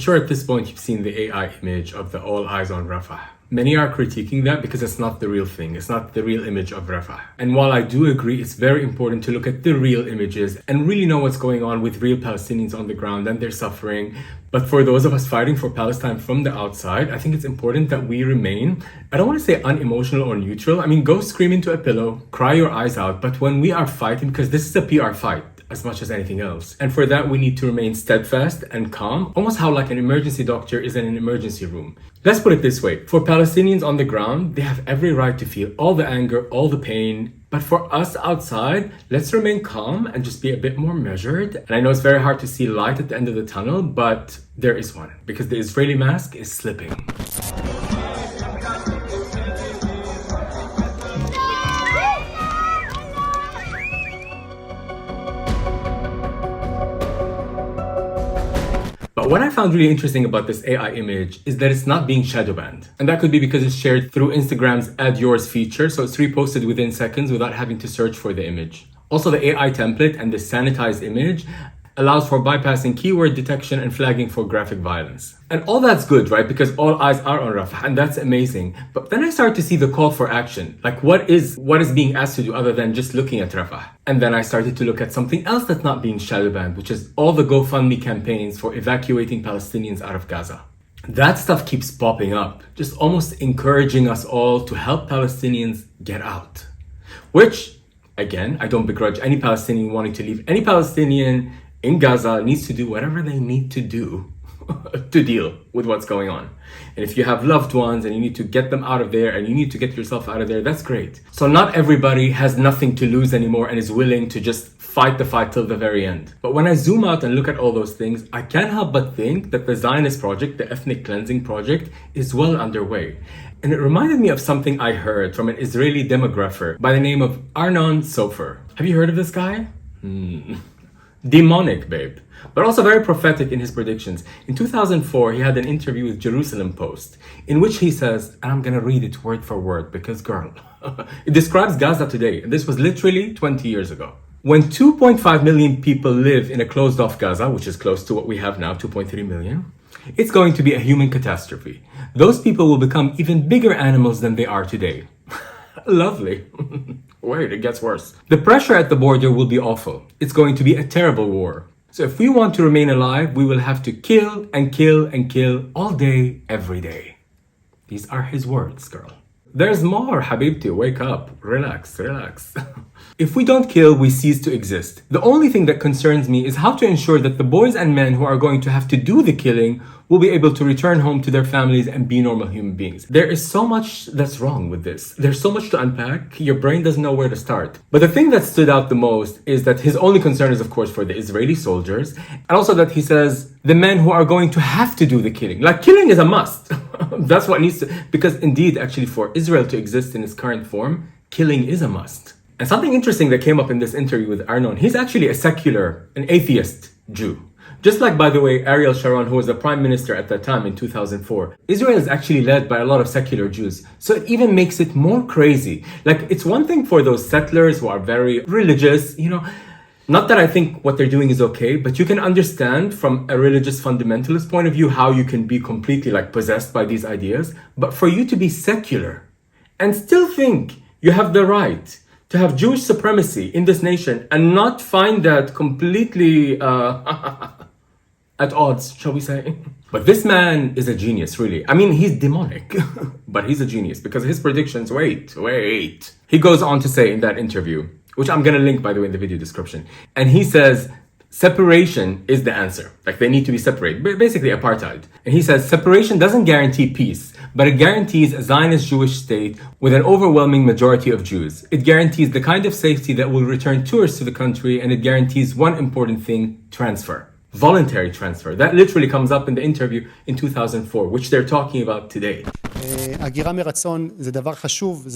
sure at this point you've seen the AI image of the all eyes on Rafah. Many are critiquing that because it's not the real thing. It's not the real image of Rafah. And while I do agree it's very important to look at the real images and really know what's going on with real Palestinians on the ground and their suffering, but for those of us fighting for Palestine from the outside, I think it's important that we remain, I don't want to say unemotional or neutral. I mean, go scream into a pillow, cry your eyes out. But when we are fighting, because this is a PR fight, as much as anything else. And for that, we need to remain steadfast and calm, almost how like an emergency doctor is in an emergency room. Let's put it this way. For Palestinians on the ground, they have every right to feel all the anger, all the pain. But for us outside, let's remain calm and just be a bit more measured. And I know it's very hard to see light at the end of the tunnel, but there is one, because the Israeli mask is slipping. But what I found really interesting about this AI image is that it's not being shadow banned. And that could be because it's shared through Instagram's Add Yours feature, so it's reposted within seconds without having to search for the image. Also, the AI template and the sanitized image allows for bypassing keyword detection and flagging for graphic violence. And all that's good, right? Because all eyes are on Rafah, and that's amazing. But then I started to see the call for action. Like what is being asked to do other than just looking at Rafah? And then I started to look at something else that's not being shadow banned, which is all the GoFundMe campaigns for evacuating Palestinians out of Gaza. That stuff keeps popping up, just almost encouraging us all to help Palestinians get out. Which, again, I don't begrudge any Palestinian wanting to leave. Any Palestinian in Gaza needs to do whatever they need to do to deal with what's going on. And if you have loved ones and you need to get them out of there and you need to get yourself out of there, that's great. So not everybody has nothing to lose anymore and is willing to just fight the fight till the very end. But when I zoom out and look at all those things, I can't help but think that the Zionist project, the ethnic cleansing project, is well underway. And it reminded me of something I heard from an Israeli demographer by the name of Arnon Soffer. Have you heard of this guy? Demonic, babe, but also very prophetic in his predictions. In 2004, he had an interview with Jerusalem Post in which he says, and I'm gonna read it word for word because girl, it describes Gaza today. And this was literally 20 years ago. When 2.5 million people live in a closed off Gaza, which is close to what we have now, 2.3 million, it's going to be a human catastrophe. Those people will become even bigger animals than they are today. Lovely. Wait, it gets worse. The pressure at the border will be awful. It's going to be a terrible war. So if we want to remain alive, we will have to kill and kill and kill all day, every day. These are his words, girl. There's more, Habibti. Wake up. Relax, relax. If we don't kill, we cease to exist. The only thing that concerns me is how to ensure that the boys and men who are going to have to do the killing will be able to return home to their families and be normal human beings. There is so much that's wrong with this. There's so much to unpack. Your brain doesn't know where to start. But the thing that stood out the most is that his only concern is, of course, for the Israeli soldiers. And also that he says the men who are going to have to do the killing. Like, killing is a must. That's what needs to... Because indeed, actually, for Israel to exist in its current form, killing is a must. And something interesting that came up in this interview with Arnon, he's actually a secular, an atheist Jew. Just like, by the way, Ariel Sharon, who was the prime minister at that time in 2004, Israel is actually led by a lot of secular Jews. So it even makes it more crazy. Like, it's one thing for those settlers who are very religious, you know, not that I think what they're doing is okay, but you can understand from a religious fundamentalist point of view how you can be completely like possessed by these ideas. But for you to be secular and still think you have the right to have Jewish supremacy in this nation and not find that completely at odds, shall we say? But this man is a genius, really. I mean, he's demonic, but he's a genius because his predictions, wait. He goes on to say in that interview, which I'm going to link, by the way, in the video description. And he says, separation is the answer. Like, they need to be separated, basically apartheid. And he says, separation doesn't guarantee peace, but it guarantees a Zionist Jewish state with an overwhelming majority of Jews. It guarantees the kind of safety that will return tourists to the country, and it guarantees one important thing, transfer. Voluntary transfer. That literally comes up in the interview in 2004, which they're talking about today. הגירה מרצון זה דבר חשוב,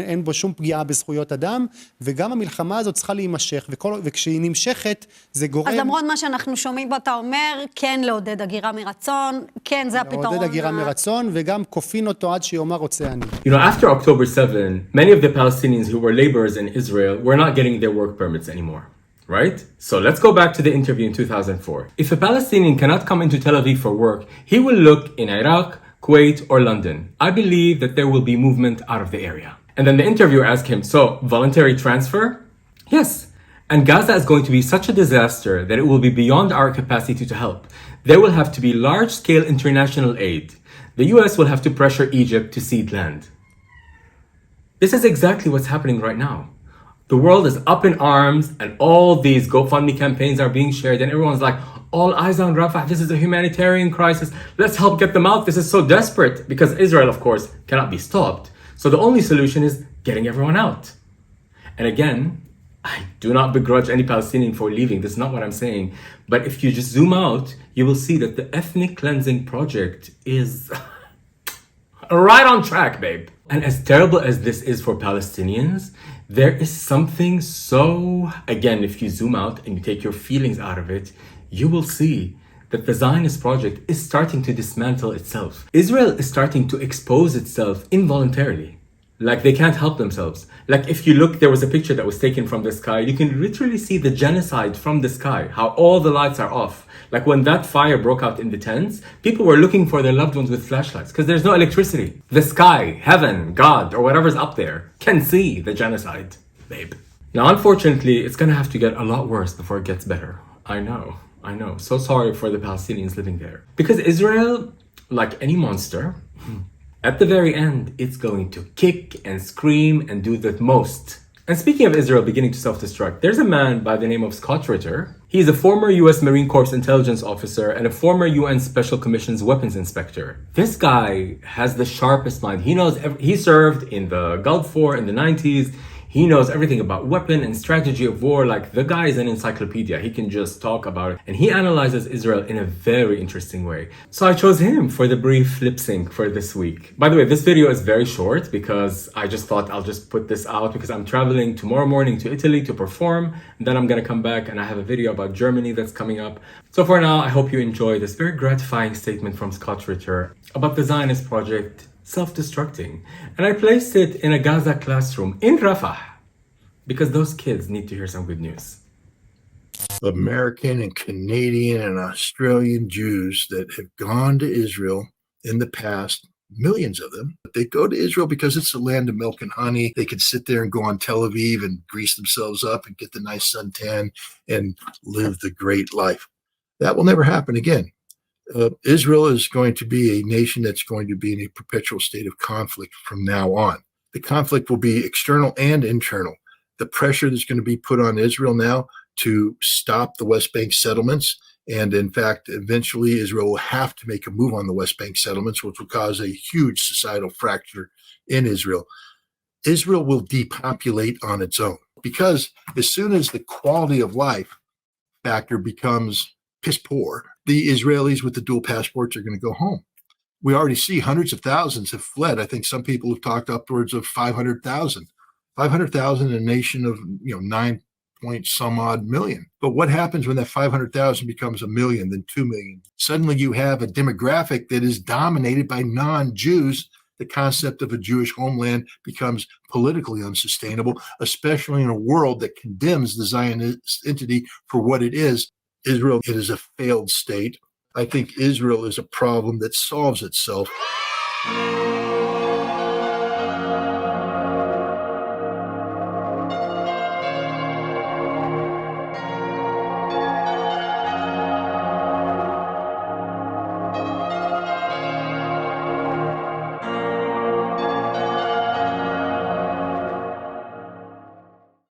אין בו שום פגיעה בזכויות אדם, וגם המלחמה הזאת צריכה להימשך, וכשהיא נמשכת זה גורם... אז למרות מה שאנחנו שומעים בו, אתה אומר, כן לעודד הגירה מרצון, כן זה הפתרון. לעודד הגירה מרצון, וגם כופין אותו עד שיאמר רוצה אני. You know, after October 7, many of the Palestinians who were laborers in Israel were not getting their work permits anymore. right? So let's go back to the interview in 2004. If a Palestinian cannot come into Tel Aviv for work, he will look in Iraq, Kuwait, or London. I believe that there will be movement out of the area. And then the interviewer asked him, so voluntary transfer? Yes. And Gaza is going to be such a disaster that it will be beyond our capacity to help. There will have to be large-scale international aid. The US will have to pressure Egypt to cede land. This is exactly what's happening right now. The world is up in arms and all these GoFundMe campaigns are being shared and everyone's like, all eyes on Rafah, this is a humanitarian crisis. Let's help get them out. This is so desperate because Israel, of course, cannot be stopped. So the only solution is getting everyone out. And again, I do not begrudge any Palestinian for leaving. This is not what I'm saying. But if you just zoom out, you will see that the ethnic cleansing project is right on track, babe. And as terrible as this is for Palestinians, there is something so, again, if you zoom out and you take your feelings out of it, you will see that the Zionist project is starting to dismantle itself. Israel is starting to expose itself involuntarily. Like they can't help themselves. Like if you look, there was a picture that was taken from the sky. You can literally see the genocide from the sky, how all the lights are off. Like when that fire broke out in the tents, people were looking for their loved ones with flashlights because there's no electricity. The sky, heaven, God, or whatever's up there can see the genocide, babe. Now, unfortunately, it's gonna have to get a lot worse before it gets better. I know. So sorry for the Palestinians living there. Because Israel, like any monster, at the very end, it's going to kick and scream and do the most. And speaking of Israel beginning to self-destruct, there's a man by the name of Scott Ritter. He's a former US Marine Corps intelligence officer and a former UN Special Commission's weapons inspector. This guy has the sharpest mind. He served in the Gulf War in the 90s. He knows everything about weapon and strategy of war. Like the guy is an encyclopedia. He can just talk about it. And he analyzes Israel in a very interesting way. So I chose him for the brief lip sync for this week. By the way, this video is very short because I just thought I'll just put this out because I'm traveling tomorrow morning to Italy to perform. And then I'm going to come back and I have a video about Germany that's coming up. So for now, I hope you enjoy this very gratifying statement from Scott Ritter about the Zionist project self-destructing. And I placed it in a Gaza classroom in Rafah because those kids need to hear some good news. American and Canadian and Australian Jews that have gone to Israel in the past, millions of them, they go to Israel because it's the land of milk and honey. They could sit there and go on Tel Aviv and grease themselves up and get the nice suntan and live the great life. That will never happen again. Israel is going to be a nation that's going to be in a perpetual state of conflict from now on. The conflict will be external and internal. The pressure that's going to be put on Israel now to stop the West Bank settlements, and in fact, eventually Israel will have to make a move on the West Bank settlements, which will cause a huge societal fracture in Israel. Israel will depopulate on its own because as soon as the quality of life factor becomes piss poor, the Israelis with the dual passports are going to go home. We already see hundreds of thousands have fled. I think some people have talked upwards of 500,000. 500,000 in a nation of 9 point some odd million. But what happens when that 500,000 becomes a million, then 2 million? Suddenly you have a demographic that is dominated by non-Jews. The concept of a Jewish homeland becomes politically unsustainable, especially in a world that condemns the Zionist entity for what it is. Israel, it is a failed state. I think Israel is a problem that solves itself.